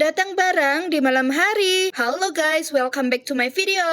Datang barang di malam hari. Halo guys, welcome back to my video.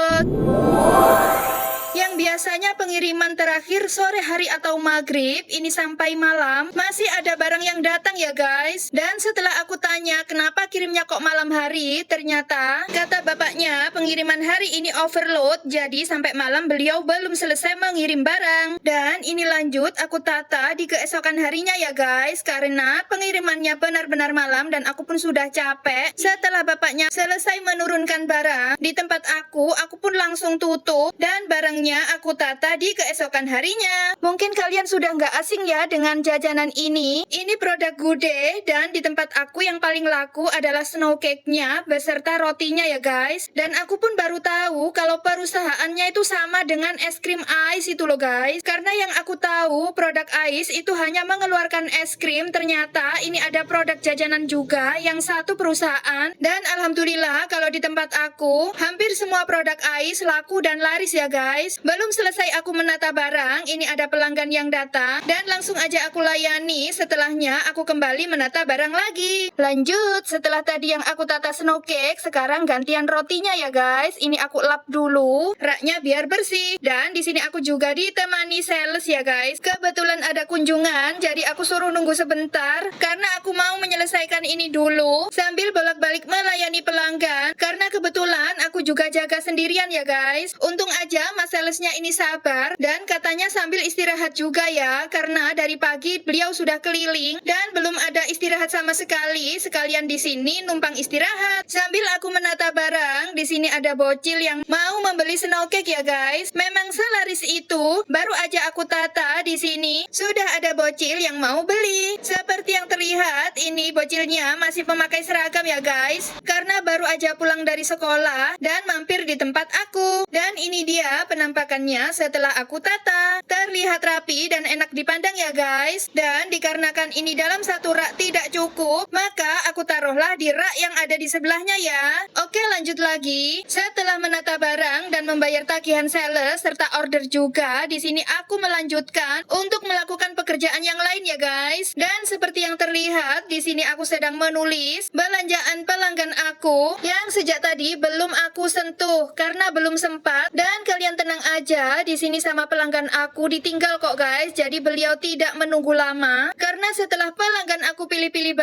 Yang biasanya pengiriman terakhir sore hari atau maghrib, ini sampai malam, masih ada barang yang datang ya guys. Dan setelah aku tanya kenapa kirimnya kok malam hari, ternyata kata bapaknya pengiriman hari ini overload, jadi sampai malam beliau belum selesai mengirim barang. Dan ini lanjut aku tata di keesokan harinya ya guys, karena pengirimannya benar-benar malam dan aku pun sudah capek. Setelah bapaknya selesai menurunkan barang di tempat aku pun langsung tutup dan barangnya aku tata di keesokan harinya. Mungkin kalian sudah nggak asing ya dengan jajanan ini. Ini produk Gude dan di tempat aku yang paling laku adalah snow cake-nya beserta rotinya ya guys. Dan aku pun baru tahu kalau perusahaannya itu sama dengan es krim ice itu loh guys. Karena yang aku tahu produk ice itu hanya mengeluarkan es krim, ternyata ini ada produk jajanan juga yang satu perusahaan. Dan alhamdulillah kalau di tempat aku hampir semua produk ice laku dan laris ya guys. Belum selesai aku menata barang, ini ada pelanggan yang datang dan langsung aja aku layani. Setelahnya aku kembali menata barang lagi. Lanjut, setelah tadi yang aku tata snow cake, sekarang gantian rotinya ya guys. Ini aku lap dulu raknya biar bersih. Dan di sini aku juga ditemani sales ya guys. Kebetulan ada kunjungan, jadi aku suruh nunggu sebentar karena aku mau menyelesaikan ini dulu sambil bolak-balik melayani pelanggan. Karena kebetulan aku juga jaga sendirian ya guys. Untung aja mas salesnya ini sabar dan katanya sambil istirahat juga ya, karena dari pagi beliau sudah keliling dan belum ada istirahat sama sekali. Sekalian di sini numpang istirahat sambil aku menata barang. Di sini ada bocil yang mau membeli snow cake ya guys. Memang selaris itu. Baru aja aku tata di sini sudah ada bocil yang mau beli. Seperti yang terlihat ini bocilnya masih pemakai seragam ya guys, karena baru aja pulang dari sekolah dan mampir di tempat aku. Dan ini dia penampakannya setelah aku tata. Terlihat rapi dan enak dipandang ya guys. Dan dikarenakan ini dalam satu rak tidak cukup, maka aku taruhlah di rak yang ada di sebelahnya ya. Oke, lanjut lagi. Setelah menata barang dan membayar tagihan sales serta order juga, di sini aku melanjutkan untuk melakukan pekerjaan yang lain ya guys. Dan seperti yang terlihat di sini aku sedang menulis belanjaan pelanggan aku yang sejak tadi belum aku sentuh karena belum sempat. Dan kalian tenang aja, di sini sama pelanggan aku ditinggal kok guys. Jadi beliau tidak menunggu lama karena setelah pelanggan aku pilih-pilih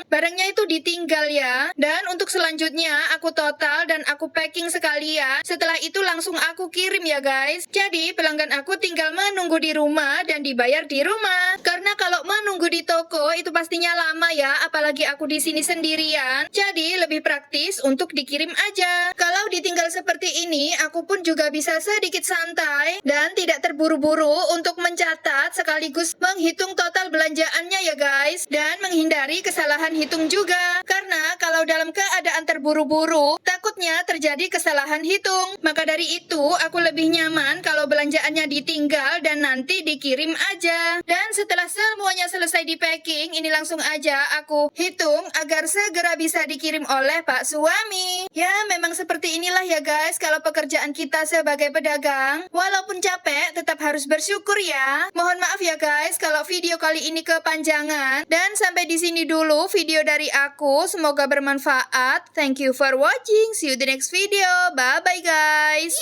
barangnya itu ditinggal ya. Dan untuk selanjutnya aku total dan aku packing sekalian. Setelah itu langsung aku kirim ya guys. Jadi pelanggan aku tinggal menunggu di rumah dan dibayar di rumah. Karena kalau menunggu di toko itu pastinya lama ya, apalagi aku di sini sendirian. Jadi lebih praktis untuk dikirim aja. Kalau ditinggal seperti ini, aku pun juga bisa sedikit santai dan tidak terburu-buru untuk mencatat sekaligus menghitung total belanjaannya ya guys. Dan menghindari kesalahan hitung juga. Karena kalau dalam keadaan terburu-buru, takutnya terjadi kesalahan hitung. Maka dari itu, aku lebih nyaman kalau belanjaannya ditinggal dan nanti dikirim aja. Dan setelah semuanya selesai di packing, ini langsung aja aku hitung agar segera bisa dikirim oleh Pak Suami. Ya, memang seperti inilah ya guys kalau pekerjaan kita sebagai pedagang. Walaupun capek, tetap harus bersyukur ya. Mohon maaf ya guys kalau video kali ini kepanjangan. Dan sampai di sini dulu video dari aku. Semoga bermanfaat. Thank you for watching. See you the next video. Bye bye guys.